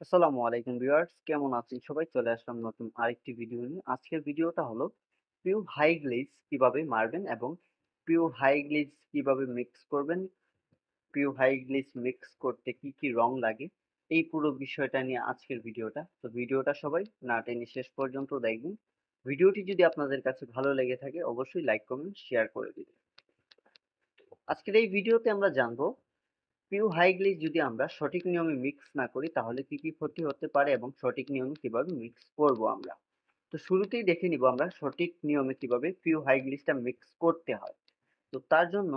আসসালামু আলাইকুম ভিউয়ার্স, কেমন আছেন সবাই? চলে আসলাম নতুন আরেকটি ভিডিও নিয়ে। আজকের ভিডিওটা হলো পিউ হাই গ্লেজ কিভাবে মারবেন এবং পিউ হাই গ্লেজ কিভাবে মিক্স করবেন, পিউ হাই গ্লেজ মিক্স করতে কি কি রং লাগে, এই পুরো বিষয়টা নিয়ে আজকের ভিডিওটা। তো ভিডিওটা সবাই না টেনে শেষ পর্যন্ত দেখবেন। ভিডিওটি যদি আপনাদের কাছে ভালো লেগে থাকে অবশ্যই লাইক কমেন্ট শেয়ার করে দিবেন। আজকের এই ভিডিওতে আমরা জানবো পিউ হাই গ্লেজ যদি আমরা সঠিক নিয়মে মিক্স না করি তাহলে কি কি ক্ষতি হতে পারে এবং সঠিক নিয়মে কিভাবে মিক্স করব আমরা। তো শুরুতেই দেখে নিব আমরা সঠিক নিয়মে কিভাবে পিউ হাই গ্লেজটা মিক্স করতে হয়। তো তার জন্য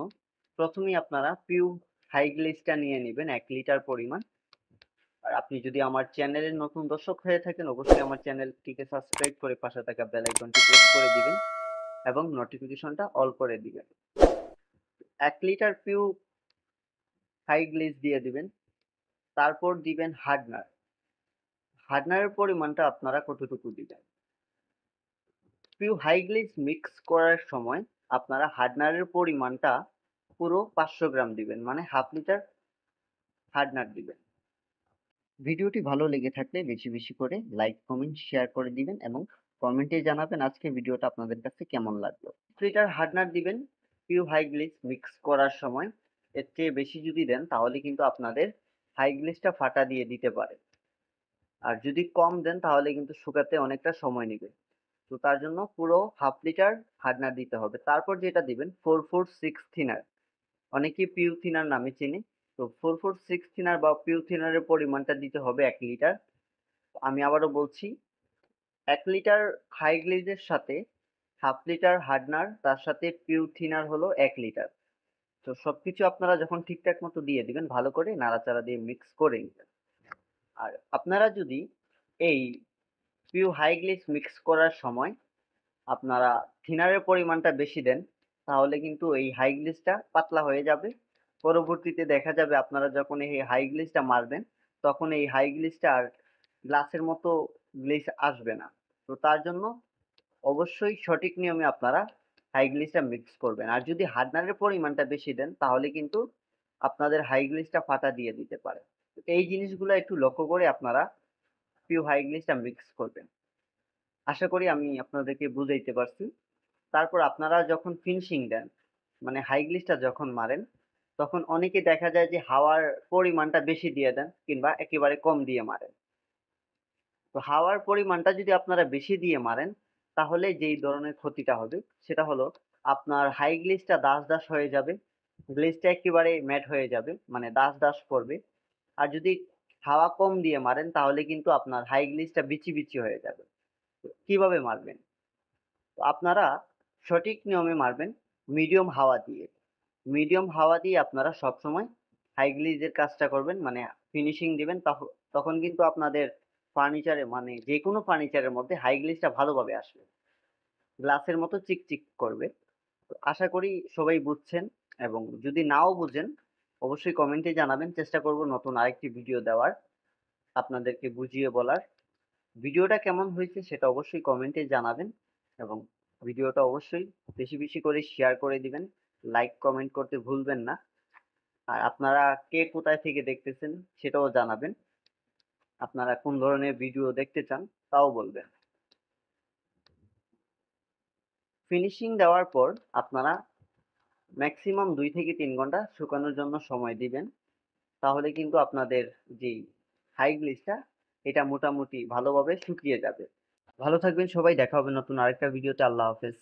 প্রথমেই আপনারা পিউ হাই গ্লেজটা নিয়ে নেবেন 1 লিটার পরিমাণ। আর আপনি যদি আমার চ্যানেলের নতুন দর্শক হয়ে থাকেন অবশ্যই আমার চ্যানেলটিকে সাবস্ক্রাইব করে পাশে থাকা বেল আইকনটি প্রেস করে দিবেন এবং নোটিফিকেশনটা অল করে দিবেন। 1 লিটার পিউ হাই গ্লেজ দিয়ে দিবেন, তারপর দিবেন হার্ডনার। হার্ডনারের পরিমাণটা আপনারা কতটুকু দিবেন? পিউ হাই গ্লেজ মিক্স করার সময় আপনারা হার্ডনারের পরিমাণটা পুরো 500 গ্রাম দিবেন, মানে হাফ লিটার হার্ডনার দিবেন। ভিডিওটি ভালো লেগে থাকলে বেশি বেশি করে লাইক কমেন্ট শেয়ার করে দিবেন এবং কমেন্টে জানাবেন আজকে ভিডিওটা আপনাদের কাছে কেমন লাগলো। লিটার হার্ডনার দিবেন পিউ হাই গ্লেজ মিক্স করার সময়। এর চেয়ে বেশি যদি দেন তাহলে কিন্তু আপনাদের হাই গ্লেজটা ফাটা দিয়ে দিতে পারে। আর যদি কম দেন তাহলে কিন্তু শুকাতে অনেকটা সময় নেবে। তো তার জন্য পুরো হাফ লিটার হার্ডনার দিতে হবে। তারপর যেটা দিবেন 446 থিনার, অনেকেই পিউ থিনার নামে চেনে। তো 446 থিনার বা পিউ থিনারের পরিমাণটা দিতে হবে 1 লিটার। আমি আবারও বলছি, 1 লিটার হাই গ্লেজের সাথে হাফ লিটার হার্ডনার, তার সাথে পিউ থিনার হলো 1 লিটার। তো সবকিছু আপনারা যখন ঠিকঠাক মতো দিয়ে দিবেন ভালো করে নাড়াচাড়া দিয়ে মিক্স করে নিবেন। আর আপনারা যদি এই পিউ হাই গ্লেজ মিক্স করার সময় আপনারা থিনারের পরিমাণটা বেশি দেন তাহলে কিন্তু এই হাই গ্লেজটা পাতলা হয়ে যাবে। পরবর্তীতে দেখা যাবে আপনারা যখন এই হাই গ্লেজটা মারবেন তখন এই হাই গ্লেজটা আর গ্লাসের মতো গ্লেজ আসবে না। তো তার জন্য অবশ্যই সঠিক নিয়মে আপনারা হাই গ্লেজটা মিক্স করবেন। আর যদি হার্ডনারের পরিমাণটা বেশি দেন তাহলে কিন্তু আপনাদের হাই গ্লেজটা ফাটা দিয়ে দিতে পারে। তো এই জিনিসগুলো একটু লক্ষ্য করে আপনারা পিউ হাই গ্লেজটা মিক্স করবেন। আশা করি আমি আপনাদেরকে বুঝাইতে পারছি। তারপর আপনারা যখন ফিনিশিং দেন, মানে হাই গ্লিসটা যখন মারেন তখন অনেকে দেখা যায় যে হাওয়ার পরিমাণটা বেশি দিয়ে দেন কিংবা একেবারে কম দিয়ে মারেন। তো হাওয়ার পরিমাণটা যদি আপনারা বেশি দিয়ে মারেন তাহলে যেই ধরনের ক্ষতিটা হবে সেটা হলো আপনার হাই গ্লিসটা দাস দাস হয়ে যাবে, গ্লেজটা একেবারে ম্যাট হয়ে যাবে, মানে দাস দাস পড়বে। আর যদি হাওয়া কম দিয়ে মারেন তাহলে কিন্তু আপনার হাই গ্লিসটা বিচি বিচি হয়ে যাবে। তো কিভাবে মারবেন? তো আপনারা সঠিক নিয়মে মারবেন মিডিয়াম হাওয়া দিয়ে। মিডিয়াম হাওয়া দিয়ে আপনারা সবসময় হাই গ্লেজের কাজটা করবেন, মানে ফিনিশিং দিবেন। তখন কিন্তু আপনাদের ফার্নিচারে, মানে যে কোনো ফার্নিচারের মধ্যে হাই গ্লেজটা ভালোভাবে আসবে, গ্লাসের মতো চিকচিক করবে। তো আশা করি সবাই বুঝছেন, এবং যদি নাও বুঝেন অবশ্যই কমেন্টে জানাবেন, চেষ্টা করব নতুন আরেকটি ভিডিও দেওয়ার, আপনাদেরকে বুঝিয়ে বলার। ভিডিওটা কেমন হয়েছে সেটা অবশ্যই কমেন্টে জানাবেন এবং ভিডিওটা অবশ্যই বেশি বেশি করে শেয়ার করে দিবেন। লাইক কমেন্ট করতে ভুলবেন না। আর আপনারা কে কোথায় থেকে দেখতেছেন সেটাও জানাবেন। আপনারা কোন ধরনের ভিডিও দেখতে চান তাও বলবেন। ফিনিশিং দেওয়ার পর আপনারা ম্যাক্সিমাম 2 থেকে 3 ঘন্টা শুকানোর জন্য সময় দিবেন। তাহলে কিন্তু আপনাদের যেই হাই গ্লেজটা এটা মোটামুটি ভালোভাবে শুকিয়ে যাবে। ভালো থাকবেন সবাই, দেখা হবে নতুন আরেকটা ভিডিওতে। আল্লাহ হাফেজ।